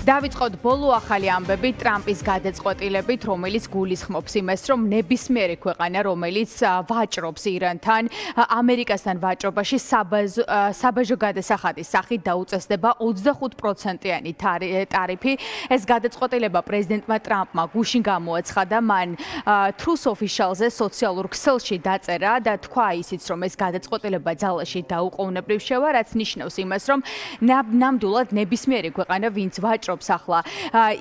დავიწყოთ ბოლო ახალი ამბები ტრამპის გადაწყვეტილებით, რომელიც გულისხმობს იმას, რომ ნებისმიერი ქვეყანა, რომელიც ვაჭრობს ირანთან, ამერიკასთან ვაჭრობაში საბაჟო გადასახადის სახით დაუწესდება 25%-იანი ტარიფი. ეს გადაწყვეტილება პრეზიდენტმა ტრამპმა გუშინ გამოაცხადა, მან Truth Official-ზე სოციალურ ქსელში დაწერა და თქვა ისიც, რომ ეს გადაწყვეტილება ძალაში დაუყოვნებლივ შევა, რაც ნიშნავს იმას, რომ ნამდვილად ნებისმიერი ქვეყანა, ვინც ვაჭრობს ახლა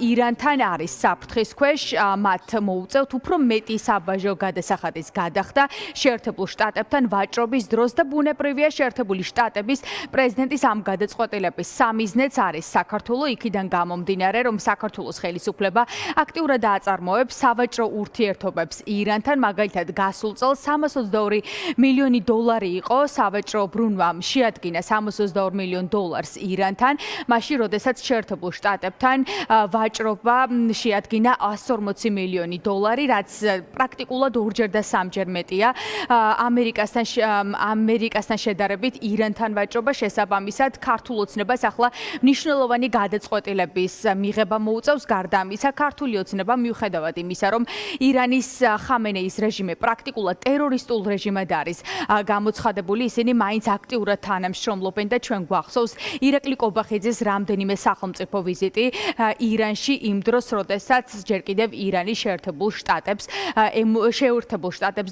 ირანთან არის საფრთხის ქვეშ, მათ მოუწევთ უფრო მეტი საბაჟო გადასახადის გადახდა შეერთებულ შტატებთან ვაჭრობის დროს და ბუნებრივია შეერთებული შტატების პრეზიდენტის ამ გადაწყვეტილების სამიზნეც არის საქართველო, იქიდან გამომდინარე, რომ საქართველოს ხელისუფლება აქტიურად აწარმოებს სავაჭრო ურთიერთობებს ირანთან, მაგალითად გასულ წელს 322 მილიონი დოლარი იყო სავაჭრო ბრუნვამ შეადგინა $322 მილიონ ირანთან, მაშინ როდესაც შეერთებულ შტატებთან ვაჭრობა შეადგინა $140 მილიონი, რაც პრაქტიკულად ორჯერ და სამჯერ მეტია ამერიკასთან შედარებით ირანთან ვაჭრობა შესაბამისად ქართულ ოცნებას ახლა მნიშვნელოვანი გადაწყვეტილების მიღება მოუწევს, გარდა ამისა ქართული ოცნება მიუხედავად იმისა, რომ ირანის ხამენეის რეჟიმი პრაქტიკულად ტერორისტულ რეჟიმად არის გამოცხადებული, ისინი მაინც აქტიურად თანამშრომლობენ და ჩვენ გვახსოვს ირაკლი კობახიძის რამდენიმე სახელმწიფო ვიზიტი ირანში იმ დროს, როდესაც ჯერ კიდევ ირანი შეერთებულ შტატებს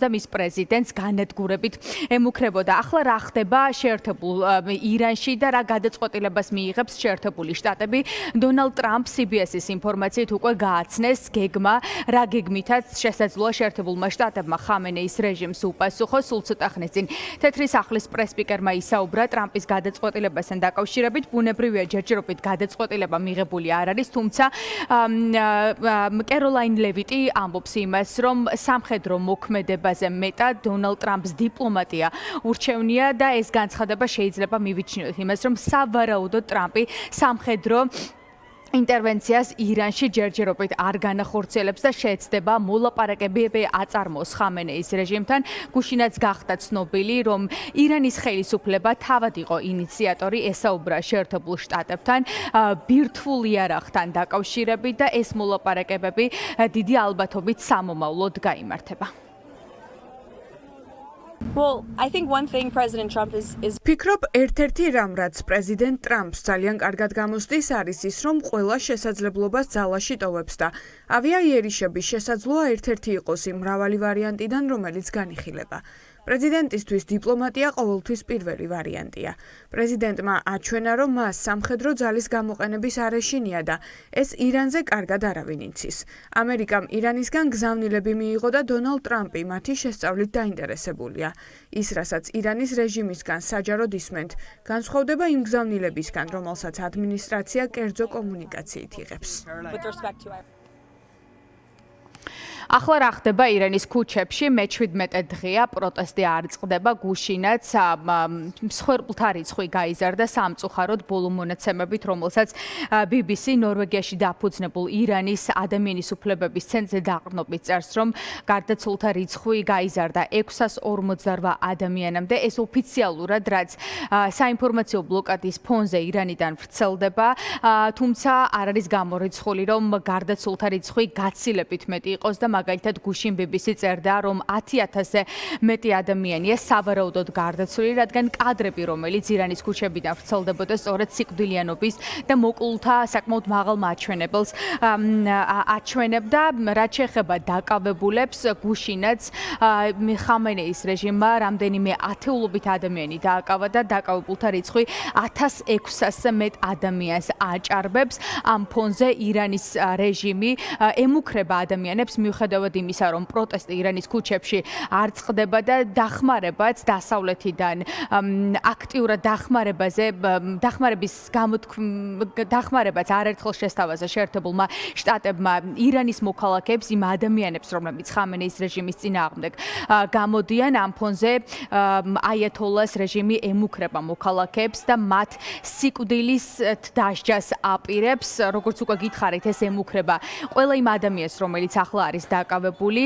და მის პრეზიდენტს განადგურებით ემუქრებოდა. ახლა რა ხდება შეერთებულ ირანში და რა გადაწყვეტილებას მიიღებს შეერთებული შტატები? დონალდ ტრამპს CBS-ის ინფორმაციით უკვე გააცნეს გეგმა, რა გეგმითაც შესაძლოა შეერთებულმა შტატებმა ხამენეის რეჟიმს უპასუხოს. სულ ცოტა ხნის წინ თეთრი სახლის პრესპიკერმა ისაუბრა ტრამპის გადაწყვეტილებასთან დაკავშირებით. ბუნებრივია ჯერჯერობით გადაწყვეტილება მიღებული არ არის, თუმცა კეროლაინ ლევიტი ამბობს იმას, რომ სამხედრო მოქმედებაზე მეტად დონალდ ტრამპს დიპლომატია ურჩევნია და ეს განცხადება შეიძლება მივიჩნიოთ იმას, რომ სავარაუდოდ ტრამპი სამხედრო ინტერვენციას ირანში ჯერჯერობით არ განახორციელებს და შეეცდება მოლაპარაკებები აწარმოოს ხამენეის რეჟიმთან. გუშინაც გახდა ცნობილი, რომ ირანის ხელისუფლება თავად იყო ინიციატორი ესაუბრა შეერთებულ შტატებთან ბირთვულ იარაღთან დაკავშირებით და ეს მოლაპარაკებები დიდი ალბათობით სამომავლოდ გაიმართება. Well, I think one thing President Trump is ფიქრობ, ერთ-ერთი რამ, რაც პრეზიდენტ ტრამპს ძალიან კარგად გამოსდის, არის ის, რომ ყველა შესაძლებლობას ძალაში ტოვებს და ავიაიერიშები შესაძლოა ერთ-ერთი იყოს იმ მრავალი ვარიანტიდან, რომელიც განიხილება. პრეზიდენტისთვის დიპლომატია ყოველთვის პირველი ვარიანტია. პრეზიდენტმა აჩვენა, რომ მას სამხედრო ძალის გამოყენების არ ეშინია და ეს ირანზე კარგად არავინ იცის. ამერიკამ ირანისგან გზავნილები მიიღო და დონალდ ტრამპი მათი შესწავლით დაინტერესებულია. ის, რასაც ირანის რეჟიმისგან საჯაროდ ისმენთ, განსხვავდება იმ გზავნილებისგან, რომელსაც ადმინისტრაცია კერძო კომუნიკაციით იღებს. ახლა რა ხდება ირანის ქუჩებში? მე-17 დღეა პროტესტი არ წყდება, გუშინაც მსხვერპლთა რიცხვი გაიზარდა სამწუხაროდ ბოლო მონაცემებით, რომელსაც BBC ნორვეგიაში დაფუძნებულ ირანის ადამიანის უფლებების ცენტრზე დაყრდნობით წერს, რომ გარდაცვლილთა რიცხვი გაიზარდა 648 ადამიანამდე. ეს ოფიციალურად, რაც საინფორმაციო ბლოკადის ფონზე ირანიდან ვრცელდება, თუმცა არ არის გამორიცხული, რომ გარდაცვლილთა რიცხვი გაცილებით მეტი იყოს და მაგალითად გუშინ BBC წერდა, რომ 10,000-ზე მეტი ადამიანია სავარაუდოდ გარდაცვლილი, რადგან კადრები, რომელიც ირანის ქუჩებიდან ვრცელდებოდა, სწორედ სიკვდილიანობის და მოკლულთა საკმაოდ მაღალ მაჩვენებელს აჩვენებდა. რაც შეეხება დაკავებულებს, გუშინაც ხამენეის რეჟიმმა რამდენიმე ათეულობით ადამიანი დააკავა და დაკავებულთა რიცხვი 1600-ზე მეტ ადამიანს აჭარბებს. ამ ფონზე ირანის რეჟიმი ემუქრება ადამიანებს მიუხედავად იმისა, რომ პროტესტი ირანის ქუჩებში არ წყდება და დახმარებაც დასავლეთიდან აქტიურად დახმარებაც არერთხელ შესთავაზა შეერთებულმა შტატებმა ირანის მოქალაქეებს, იმ ადამიანებს, რომლებიც ხამენეის რეჟიმის წინააღმდეგ გამოდიან. ამ ფონზე აიათოლას რეჟიმი ემუქრება მოქალაქეებს და მათ სიკვდილის დასჯას აპირებს. როგორც უკვე გითხარით, ეს ემუქრება ყველა იმ ადამიანს, რომელიც ახლა არის დაკავებული.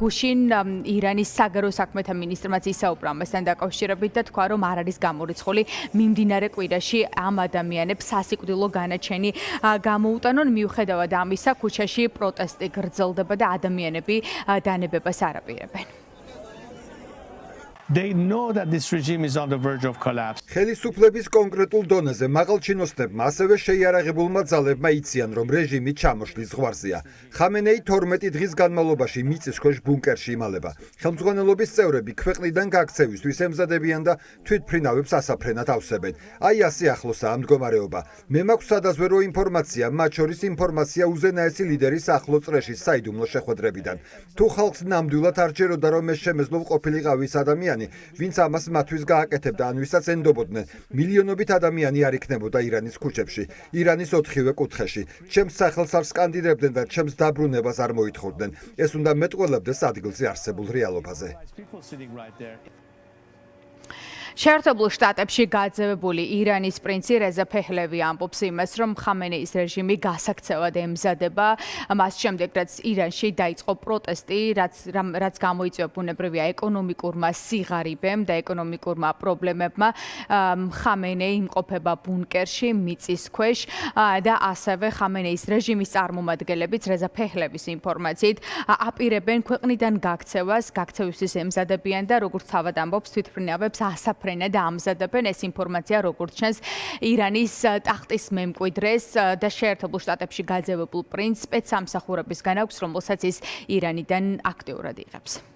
გუშინ ირანის საგარეო საქმეთა მინისტრმაც ისაუბრა ამასთან დაკავშირებით და თქვა, რომ არ არის გამორიცხული მიმდინარე კვირაში ამ ადამიანებს სასიკვდილო განაჩენი გამოუტანონ. მიუხედავად ამისა, ქუჩაში პროტესტი გრძელდება და ადამიანები დანებებას არაპირებენ. They know that this regime is on the verge of collapse. ხელისუფლების კონკრეტულ დონეზე მაღალ ჩინოსნებმა ასევე შეიარაღებულმა ძალებმა იციან, რომ რეჟიმი ჩამოშლის ზღვარზეა. ხამენეი 12 დღის განმავლობაში მიწისქვეშ ბუნკერში იმალება. ხელმძღვანელობის წევრები ქვეყნიდან გაქცევისთვის ემზადებიან და თვითმფრინავებს ასაფრენად ავსებენ. აი ასე ახლოსაა ამ მდგომარეობა. მე მაქვს სადაზვერვო ინფორმაცია, მათ შორის ინფორმაცია უზენაესი ლიდერის ახლო წრეშის საიდუმლო შეხვედრებიდან. თუ ხალხს ნამდვილად არ ჯეროდა, რომ ეს შემეძლო ყოფილიყავი ის ადამიანი, ვინც ამას მათთვის გააკეთებდა, ან ვისაც ენდობოდნენ, მილიონობით ადამიანი არ იქნებოდა ირანის ქუჩებში, ირანის 4-ვე კუთხეში. ჩემს სახელს არ სკანდირებდნენ და ჩემს დაბრუნებას არ მოითხოვდნენ. ეს უნდა მეტყველებდეს ადგილზე არსებულ რეალობაზე. შეერთებულ შტატებში გაძევებული ირანის პრინცი რეზა ფეჰლევი ამბობს იმას, რომ ხამენეის რეჟიმი გასაქცევად ემზადება, მას შემდეგ რაც ირანში დაიწყო პროტესტი, რაც გამოიწვია ბუნებრივია ეკონომიკურმა სიღარიბემ და ეკონომიკურმა პრობლემებმა, ხამენეი იმყოფება ბუნკერში, მიწის ქვეშ და ასევე ხამენეის რეჟიმის წარმომადგენლებიც რეზა ფეჰლევის ინფორმაციით აპირებენ ქვეყნიდან გაქცევას, გაქცევისთვის ემზადებიან და როგორც თავად ამბობს, თვითმფრინავებს ფრენად ამზადებენ. ეს ინფორმაცია როგორც ჩანს ირანის ტახტის მემკვიდრეს და შეერთებულ შტატებში გაძევებულ პრინცს სპეცსამსახურებისგან აქვს, რომელსაც ის ირანიდან აქტიურად იღებს.